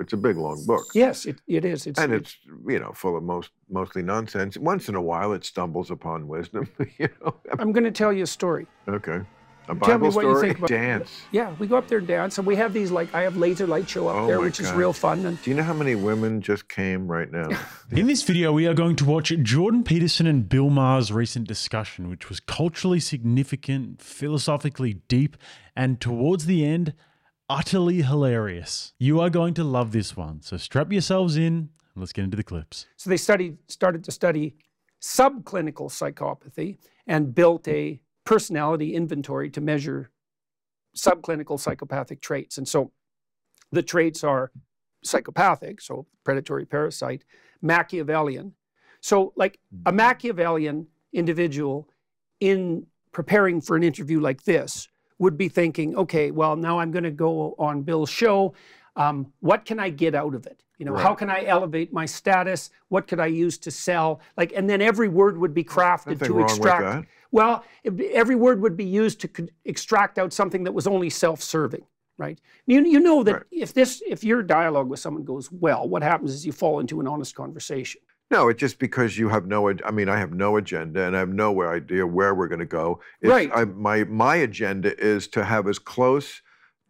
It's a big, long book. Yes, it is. It's full of mostly nonsense. Once in a while, it stumbles upon wisdom. I'm going to tell you a story. Okay. A Tell me Bible what you story? think about Dance. Yeah, we go up there and dance, and we have these, I have laser light show up there, which is real fun. And do you know how many women just came right now? In this video, we are going to watch Jordan Peterson and Bill Maher's recent discussion, which was culturally significant, philosophically deep, and towards the end, utterly hilarious. You are going to love this one, so strap yourselves in and let's get into the clips. So they started to study subclinical psychopathy and built a personality inventory to measure subclinical psychopathic traits. And so the traits are psychopathic, so predatory parasite, Machiavellian. So a Machiavellian individual in preparing for an interview like this would be thinking, okay, well, now I'm going to go on Bill's show. What can I get out of it? Right. How can I elevate my status? What could I use to sell? And then every word would be crafted to extract. With that. Well, every word would be used to extract out something that was only self-serving, right? You know that if your dialogue with someone goes well, what happens is you fall into an honest conversation. No, it's just because you have I have no agenda and I have no idea where we're going to go. My agenda is to have as close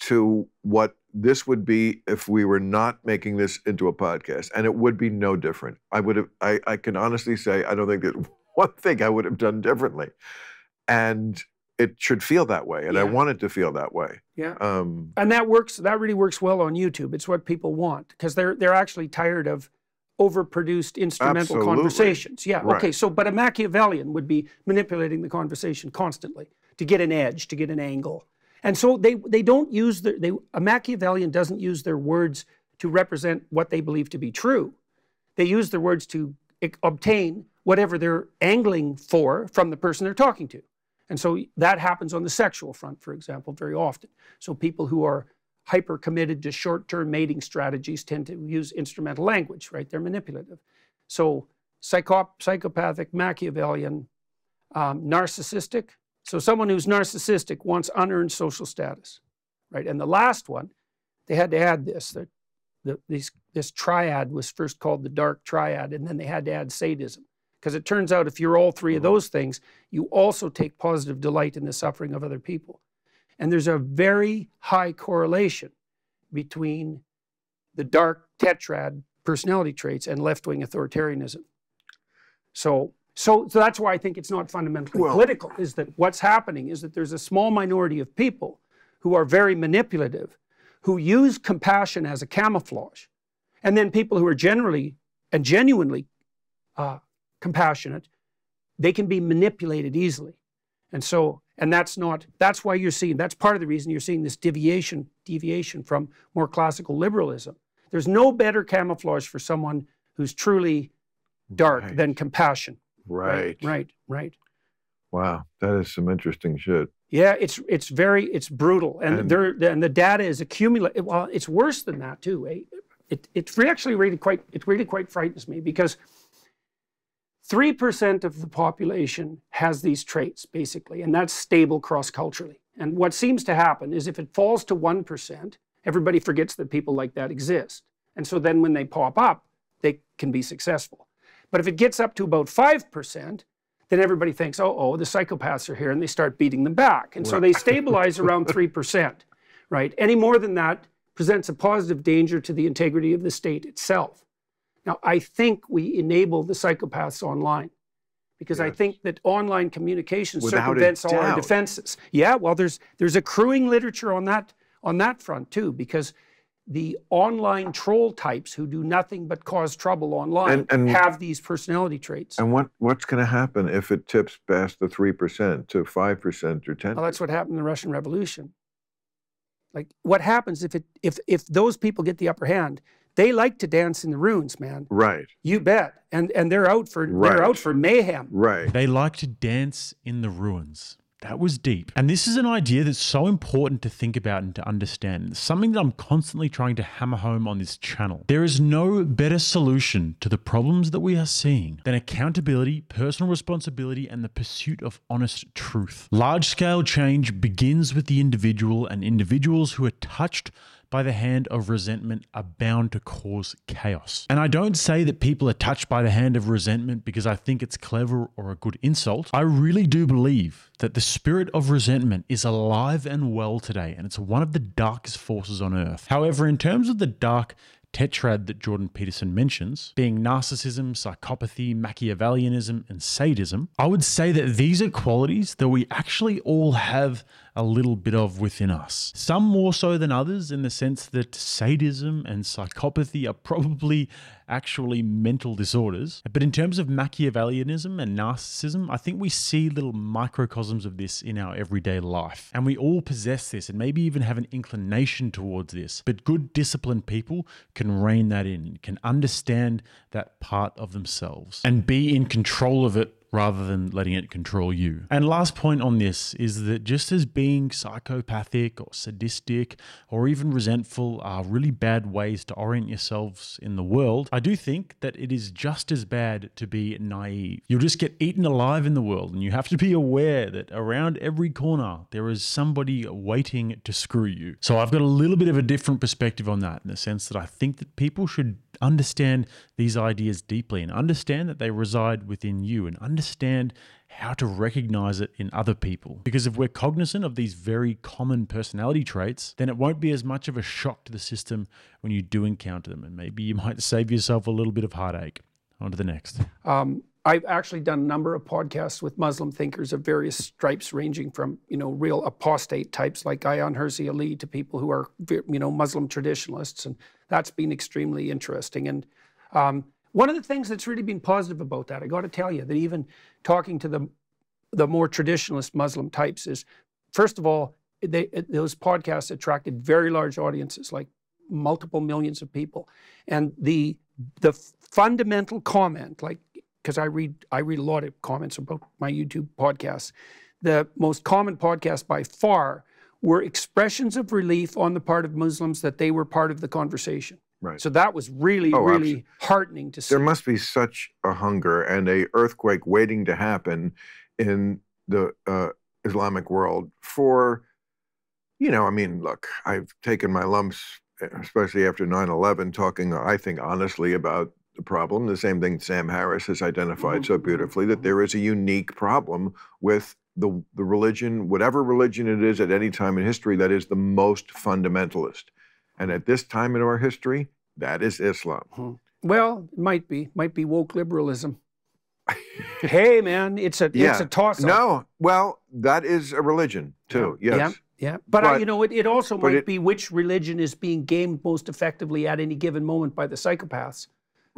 to what this would be if we were not making this into a podcast, and it would be no different. I can honestly say I don't think there's one thing I would have done differently, and it should feel that way, and I want it to feel that way. Yeah, and that works. That really works well on YouTube. It's what people want because they're actually tired of overproduced instrumental conversations. Yeah, right. Okay. So, but a Machiavellian would be manipulating the conversation constantly to get an edge, to get an angle. And so they don't use a Machiavellian doesn't use their words to represent what they believe to be true. They use their words to obtain whatever they're angling for from the person they're talking to. And so that happens on the sexual front, for example, very often. So people who are hyper committed to short-term mating strategies tend to use instrumental language, right? They're manipulative. So psychopathic, Machiavellian, narcissistic. So someone who's narcissistic wants unearned social status, right? And the last one, they had to add this. This triad was first called the dark triad, and then they had to add sadism. Because it turns out if you're all three of those things, you also take positive delight in the suffering of other people. And there's a very high correlation between the dark tetrad personality traits and left-wing authoritarianism. So that's why I think it's not fundamentally political, is that what's happening is that there's a small minority of people who are very manipulative, who use compassion as a camouflage. And then people who are generally and genuinely compassionate, they can be manipulated easily. And that's why you're seeing, that's part of the reason you're seeing this deviation from more classical liberalism. There's no better camouflage for someone who's truly dark than compassion. Right. Wow, that is some interesting shit. Yeah, it's brutal, and the data is accumulated. Well, it's worse than that too. It really quite frightens me because 3% of the population has these traits basically, and that's stable cross-culturally. And what seems to happen is if it falls to 1%, everybody forgets that people like that exist, and so then when they pop up, they can be successful. But if it gets up to about 5%, then everybody thinks, the psychopaths are here, and they start beating them back. And so they stabilize around 3%, right? Any more than that presents a positive danger to the integrity of the state itself. Now, I think we enable the psychopaths online because I think that online communication circumvents all our defenses. Yeah, well, there's accruing literature on that front too, because the online troll types who do nothing but cause trouble online and have these personality traits. And what's going to happen if it tips past the 3% to 5% or 10%? Well, that's what happened in the Russian Revolution. Like, what happens if those people get the upper hand? They like to dance in the ruins, man. Right. You bet. And they're out for mayhem. Right. They like to dance in the ruins. That was deep. And this is an idea that's so important to think about and to understand. It's something that I'm constantly trying to hammer home on this channel. There is no better solution to the problems that we are seeing than accountability, personal responsibility, and the pursuit of honest truth. Large-scale change begins with the individual, and individuals who are touched by the hand of resentment are bound to cause chaos. And I don't say that people are touched by the hand of resentment because I think it's clever or a good insult. I really do believe that the spirit of resentment is alive and well today, and it's one of the darkest forces on earth. However, in terms of the dark tetrad that Jordan Peterson mentions, being narcissism, psychopathy, Machiavellianism, and sadism, I would say that these are qualities that we actually all have a little bit of within us. Some more so than others, in the sense that sadism and psychopathy are probably actually mental disorders. But in terms of Machiavellianism and narcissism, I think we see little microcosms of this in our everyday life. And we all possess this and maybe even have an inclination towards this. But good disciplined people can rein that in, can understand that part of themselves and be in control of it rather than letting it control you. And last point on this is that just as being psychopathic or sadistic or even resentful are really bad ways to orient yourselves in the world, I do think that it is just as bad to be naive. You'll just get eaten alive in the world, and you have to be aware that around every corner there is somebody waiting to screw you. So I've got a little bit of a different perspective on that, in the sense that I think that people should understand these ideas deeply and understand that they reside within you and understand how to recognize it in other people. Because if we're cognizant of these very common personality traits, then it won't be as much of a shock to the system when you do encounter them, and maybe you might save yourself a little bit of heartache. On to the next. I've actually done a number of podcasts with Muslim thinkers of various stripes, ranging from, real apostate types like Ayaan Hirsi Ali to people who are, Muslim traditionalists. And that's been extremely interesting. And one of the things that's really been positive about that, I got to tell you, that even talking to the more traditionalist Muslim types is, first of all, those podcasts attracted very large audiences, like multiple millions of people. And the fundamental comment, like, because I read a lot of comments about my YouTube podcasts, the most common podcasts by far were expressions of relief on the part of Muslims that they were part of the conversation. Right. So that was really, really heartening to see. There must be such a hunger and a earthquake waiting to happen in the Islamic world for, look, I've taken my lumps, especially after 9/11, talking, I think, honestly about the problem. The same thing Sam Harris has identified so beautifully, that there is a unique problem with the religion, whatever religion it is at any time in history, that is the most fundamentalist. And at this time in our history, that is Islam. Well, it might be woke liberalism. Hey, man, it's a toss-up. No, well, that is a religion too. Yes. Yeah. But it also might be which religion is being gamed most effectively at any given moment by the psychopaths.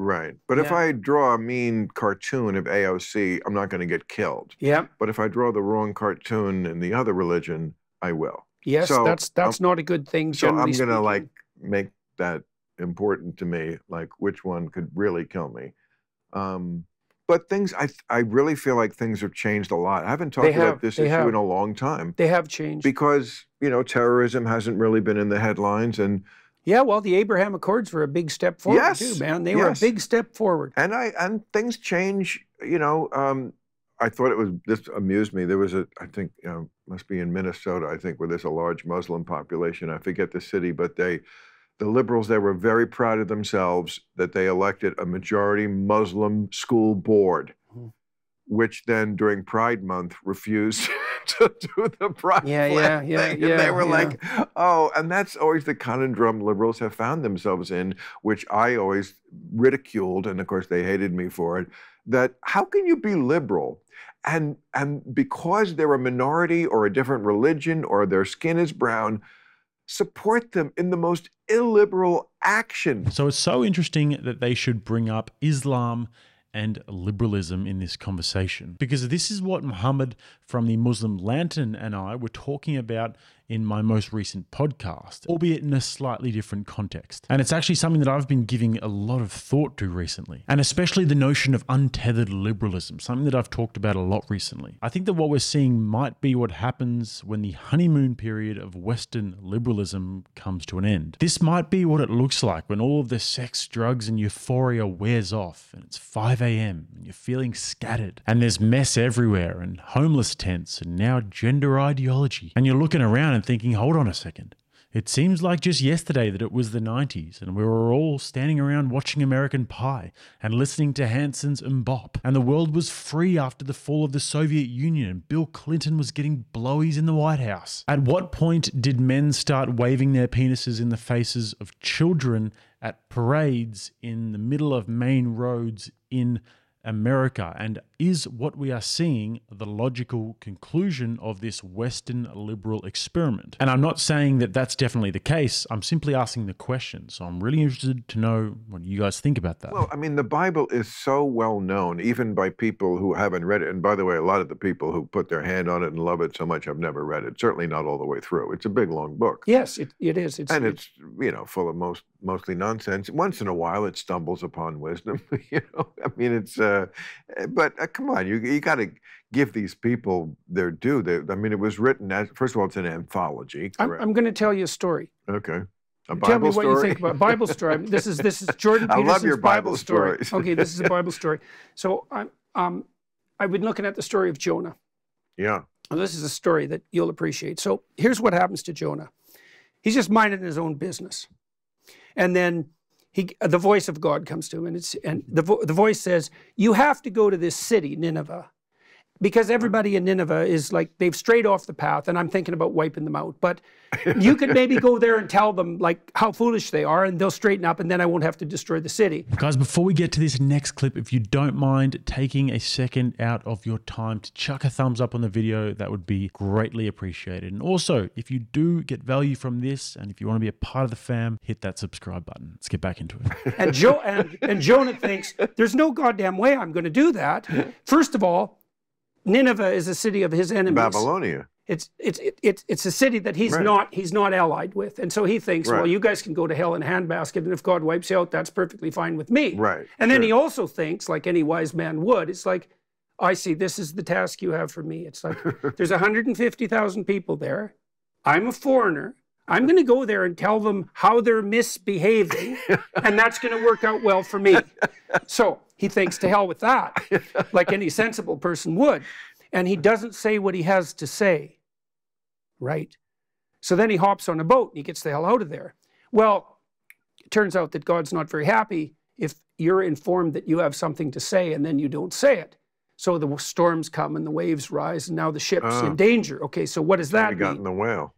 Right. But if I draw a mean cartoon of AOC, I'm not going to get killed. Yeah. But if I draw the wrong cartoon in the other religion, I will. Yes, so that's not a good thing, generally So I'm going to make that important to me, like which one could really kill me. But things, I really feel like things have changed a lot. I haven't talked about this issue in a long time. They have changed. Because, terrorism hasn't really been in the headlines, and yeah, well, the Abraham Accords were a big step forward too, man. They were a big step forward. And things change, I thought this amused me. There was I think, must be in Minnesota, I think, where there's a large Muslim population. I forget the city, but the liberals there were very proud of themselves that they elected a majority Muslim school board, which then during Pride Month refused to do the Pride flag thing. And they were like, oh, and that's always the conundrum liberals have found themselves in, which I always ridiculed, and of course they hated me for it, that how can you be liberal and because they're a minority or a different religion or their skin is brown, support them in the most illiberal action? So it's so interesting that they should bring up Islam and liberalism in this conversation, because this is what Muhammad from the Muslim Lantern and I were talking about in my most recent podcast, albeit in a slightly different context. And it's actually something that I've been giving a lot of thought to recently, and especially the notion of untethered liberalism, something that I've talked about a lot recently. I think that what we're seeing might be what happens when the honeymoon period of Western liberalism comes to an end. This might be what it looks like when all of the sex, drugs, and euphoria wears off, and it's 5 a.m. and you're feeling scattered, and there's mess everywhere, and homeless tents, and now gender ideology, and you're looking around and thinking, hold on a second, It seems like just yesterday that it was the 90s and we were all standing around watching American Pie and listening to Hanson's Mbop. And the world was free after the fall of the Soviet Union and Bill Clinton was getting blowies in the White House. At what point did men start waving their penises in the faces of children at parades in the middle of main roads in America? And is what we are seeing the logical conclusion of this Western liberal experiment? And I'm not saying that that's definitely the case. I'm simply asking the question. So I'm really interested to know what you guys think about that. Well, I mean, the Bible is so well known, even by people who haven't read it. And by the way, a lot of the people who put their hand on it and love it so much have never read it. Certainly not all the way through. It's a big, long book. Yes, it is. It's you know, full of mostly nonsense. Once in a while, it stumbles upon wisdom. You know, I mean, it's but come on, you got to give these people their due. I mean, it was written as, first of all, it's an anthology. I'm going to tell you a story. Okay. A Bible Tell me story? what you think about Bible story. This is Jordan Peterson's I love your Bible story. stories. Okay, this is a Bible story. So I've been looking at the story of Jonah. Yeah. Well, this is a story that you'll appreciate. So here's what happens to Jonah. He's just minding his own business, and then the voice of God comes to him, and the voice says, "You have to go to this city, Nineveh, because everybody in Nineveh is like, they've strayed off the path, and I'm thinking about wiping them out. But you could maybe go there and tell them like how foolish they are, and they'll straighten up, and then I won't have to destroy the city." Guys, before we get to this next clip, if you don't mind taking a second out of your time to chuck a thumbs up on the video, that would be greatly appreciated. And also, if you do get value from this, and if you want to be a part of the fam, hit that subscribe button. Let's get back into it. And Jonah thinks, there's no goddamn way I'm going to do that. First of all, Nineveh is a city of his enemies. Babylonia. It's a city that he's not allied with, and so he thinks, well, you guys can go to hell in a handbasket, and if God wipes you out, that's perfectly fine with me. Right. And then he also thinks, like any wise man would, it's like, I see, this is the task you have for me. It's like, there's 150,000 people there. I'm a foreigner. I'm going to go there and tell them how they're misbehaving, and that's going to work out well for me. So he thinks, to hell with that, like any sensible person would. And he doesn't say what he has to say, right? So then he hops on a boat and he gets the hell out of there. Well, it turns out that God's not very happy if you're informed that you have something to say and then you don't say it. So the storms come and the waves rise, and now the ship's in danger. Okay, so what does that mean? Got in the whale.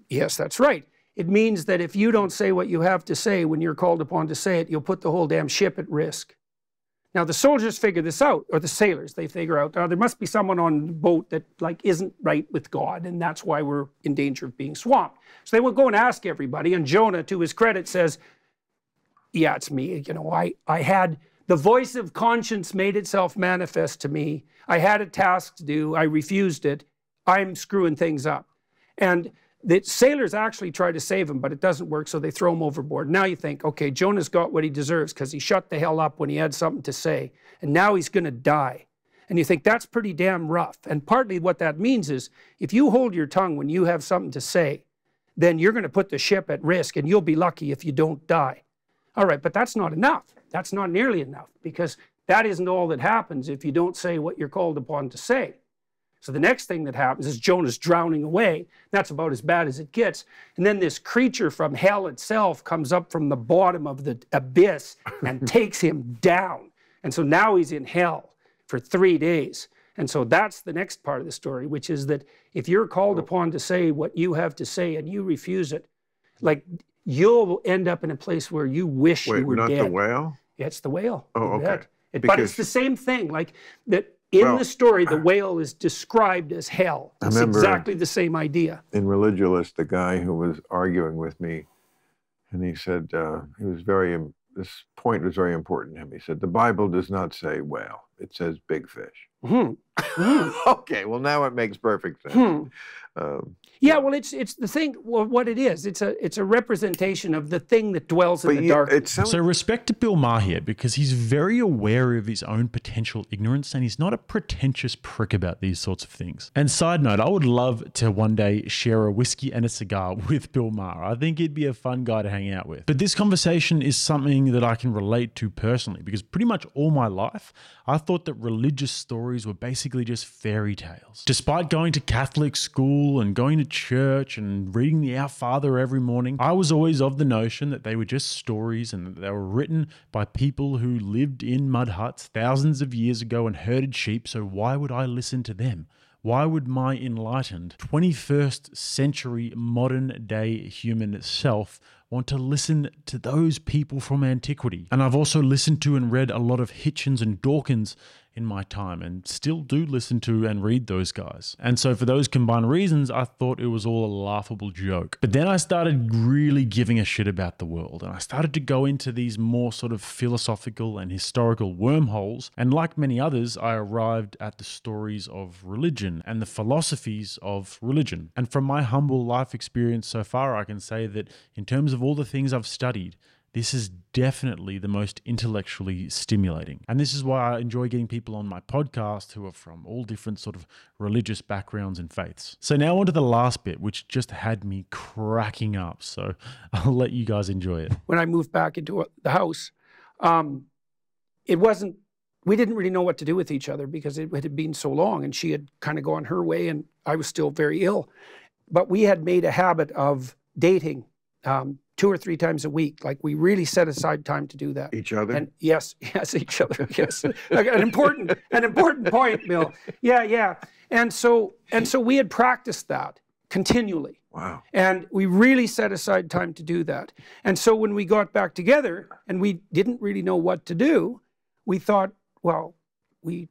Yes, that's right. It means that if you don't say what you have to say when you're called upon to say it, you'll put the whole damn ship at risk. Now, the soldiers figure this out, or the sailors, they figure out, there must be someone on the boat that like isn't right with God, and that's why we're in danger of being swamped. So they will go and ask everybody, and Jonah, to his credit, says, yeah, it's me. You know, I had, the voice of conscience made itself manifest to me. I had a task to do. I refused it. I'm screwing things up. And the sailors actually try to save him, but it doesn't work, so they throw him overboard. Now you think, okay, Jonah's got what he deserves because he shut the hell up when he had something to say, and now he's going to die. And you think, that's pretty damn rough. And partly what that means is, if you hold your tongue when you have something to say, then you're going to put the ship at risk, and you'll be lucky if you don't die. All right, but that's not enough. That's not nearly enough, because that isn't all that happens if you don't say what you're called upon to say. So the next thing that happens is Jonah's drowning away. That's about as bad as it gets. And then this creature from hell itself comes up from the bottom of the abyss and takes him down. And so now he's in hell for 3 days. And so that's the next part of the story, which is that if you're called upon to say what you have to say and you refuse it, like, you'll end up in a place where you wish you were dead. Wait, not the whale? Yeah, it's the whale. Oh, okay. But it's the same thing, like that. In the story, the whale is described as hell. It's exactly the same idea. In Religulous, the guy who was arguing with me, and he said, this point was very important to him. He said, the Bible does not say whale. It says big fish. Okay, well, now it makes perfect sense. Yeah, well, it's the thing. Well, what it is, it's a representation of the thing that dwells in the darkness. So respect to Bill Maher here, because he's very aware of his own potential ignorance, and he's not a pretentious prick about these sorts of things. And side note, I would love to one day share a whiskey and a cigar with Bill Maher. I think he'd be a fun guy to hang out with. But this conversation is something that I can relate to personally, because pretty much all my life, I thought that religious stories were basically just fairy tales. Despite going to Catholic school and going to church and reading the Our Father every morning, I was always of the notion that they were just stories and that they were written by people who lived in mud huts thousands of years ago and herded sheep, so why would I listen to them? Why would my enlightened 21st century modern day human self want to listen to those people from antiquity? And I've also listened to and read a lot of Hitchens and Dawkins in my time, and still do listen to and read those guys. And so for those combined reasons, I thought it was all a laughable joke. But then I started really giving a shit about the world, and I started to go into these more sort of philosophical and historical wormholes. And like many others, I arrived at the stories of religion and the philosophies of religion. And from my humble life experience so far, I can say that in terms of all the things I've studied, this is definitely the most intellectually stimulating. And this is why I enjoy getting people on my podcast who are from all different sort of religious backgrounds and faiths. So now on to the last bit, which just had me cracking up. So I'll let you guys enjoy it. When I moved back into the house, we didn't really know what to do with each other because it had been so long, and she had kind of gone her way and I was still very ill. But we had made a habit of dating 2 or 3 times a week. Like, we really set aside time to do that. Each other? And yes, each other. Yes, like an important point, Bill. Yeah. And so we had practiced that continually. Wow. And we really set aside time to do that. And so when we got back together and we didn't really know what to do, we thought, well, we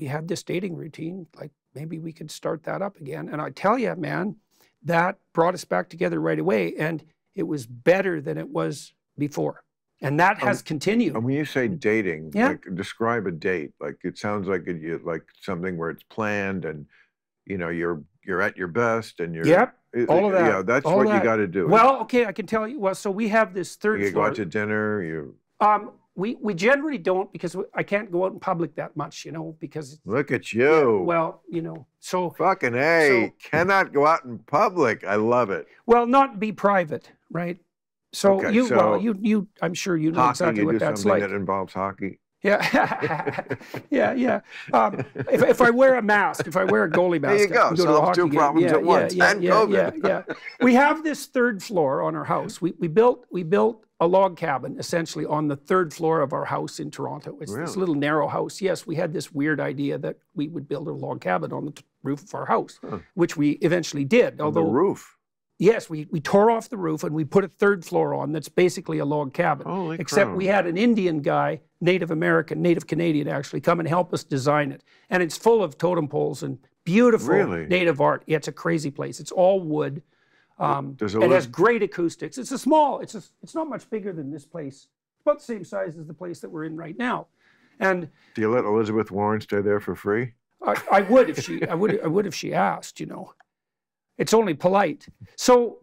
had this dating routine, like maybe we could start that up again. And I tell you, man, that brought us back together right away. And it was better than it was before. And that has continued. And when you say dating, Yeah. like, describe a date. Like, it sounds like like something where it's planned and, you know, you're at your best and you're... Yep, all of that. Yeah, that's what you got to do. Well, okay, I can tell you. Well, so we have this third You floor. go out to dinner, We generally don't, because I can't go out in public that much, you know, because... Look at you. Yeah, well, you know, so... Fucking A, cannot go out in public. I love it. Well, not be private, right? So, Okay, you I'm sure you know hockey, exactly you what do that's something like. that involves hockey. Yeah, yeah. If I wear a mask, if I wear a goalie mask, There you go. I can go to a Solve hockey 2 game. problems at once. And COVID. Yeah. We have this third floor on our house. We built a log cabin essentially on the 3rd floor of our house in Toronto. It's this little narrow house. Yes, we had this weird idea that we would build a log cabin on the roof of our house, which we eventually did. On the roof. Yes, we tore off the roof and we put a 3rd floor on that's basically a log cabin. Holy Except crow. we had an Indian guy, Native Canadian actually, come and help us design it. And it's full of totem poles and beautiful native art. Yeah, it's a crazy place. It's all wood. It has great acoustics. It's it's not much bigger than this place. It's about the same size as the place that we're in right now. And do you let Elizabeth Warren stay there for free? I would if she asked, you know. It's only polite. So,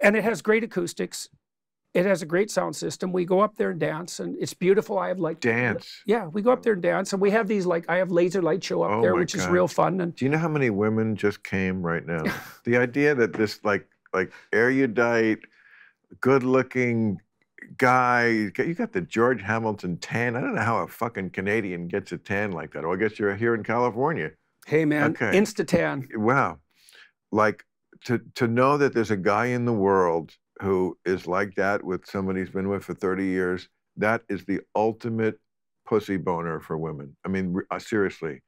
and it has great acoustics. It has a great sound system. We go up there and dance, and it's beautiful. I have dance. Yeah, we go up there and dance, and we have these I have laser light show up there, which is real fun. And do you know how many women just came right now? The idea that this like erudite, good-looking guy, you got the George Hamilton tan. I don't know how a fucking Canadian gets a tan like that. Oh, I guess you're here in California. Hey, man, Insta-tan. Wow. Like, to know that there's a guy in the world who is like that with somebody he's been with for 30 years, that is the ultimate pussy boner for women. I mean, seriously,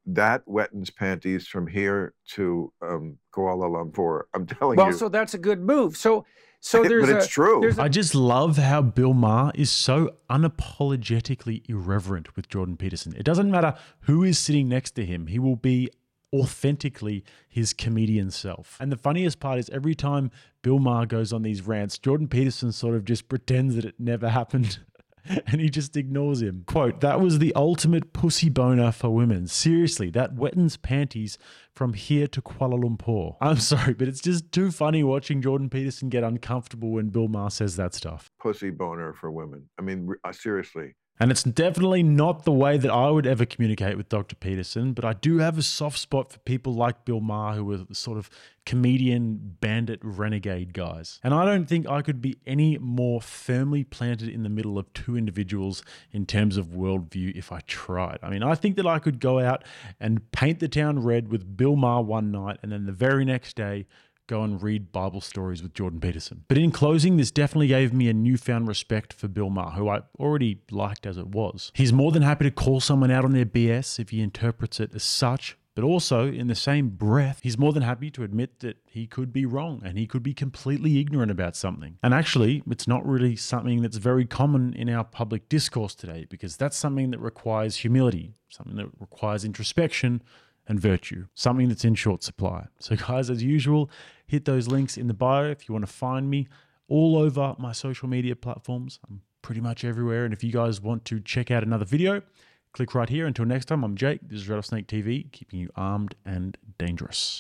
that wettens panties from here to Kuala Lumpur. I'm telling you. Well, so that's a good move. So there's but it's true. I just love how Bill Maher is so unapologetically irreverent with Jordan Peterson. It doesn't matter who is sitting next to him. He will be authentically his comedian self. And the funniest part is every time Bill Maher goes on these rants, Jordan Peterson sort of just pretends that it never happened and he just ignores him. Quote, "That was the ultimate pussy boner for women. Seriously, that wettens panties from here to Kuala Lumpur." I'm sorry, but it's just too funny watching Jordan Peterson get uncomfortable when Bill Maher says that stuff. Pussy boner for women. I mean, seriously. And it's definitely not the way that I would ever communicate with Dr. Peterson, but I do have a soft spot for people like Bill Maher, who are the sort of comedian, bandit, renegade guys. And I don't think I could be any more firmly planted in the middle of two individuals in terms of worldview if I tried. I mean, I think that I could go out and paint the town red with Bill Maher one night, and then the very next day, go and read Bible stories with Jordan Peterson. But in closing, this definitely gave me a newfound respect for Bill Maher, who I already liked as it was. He's more than happy to call someone out on their BS if he interprets it as such, but also in the same breath, he's more than happy to admit that he could be wrong and he could be completely ignorant about something. And actually, it's not really something that's very common in our public discourse today, because that's something that requires humility, something that requires introspection and virtue, something that's in short supply. So guys, as usual, hit those links in the bio if you want to find me all over my social media platforms. I'm pretty much everywhere. And if you guys want to check out another video, click right here. Until next time, I'm Jake. This is RattlesnakeTV, keeping you armed and dangerous.